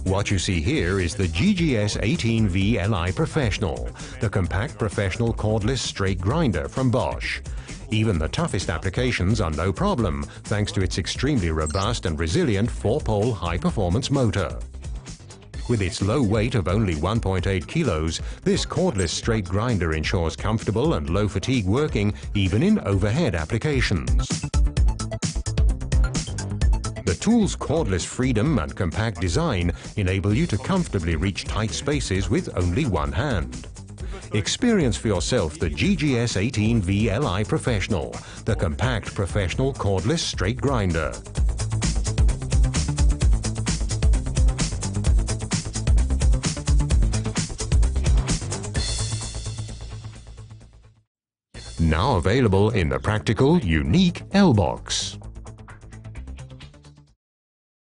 What you see here is the GGS 18V Li Professional, the compact professional cordless straight grinder from Bosch. Even the toughest applications are no problem, thanks to its extremely robust and resilient 4-pole high-performance motor. With its low weight of only 1.8 kilos, this cordless straight grinder ensures comfortable and low-fatigue working even in overhead applications. The tool's cordless freedom and compact design enable you to comfortably reach tight spaces with only one hand. Experience for yourself the GGS 18V Li Professional, the compact professional cordless straight grinder. Now available in the practical, unique L-Box.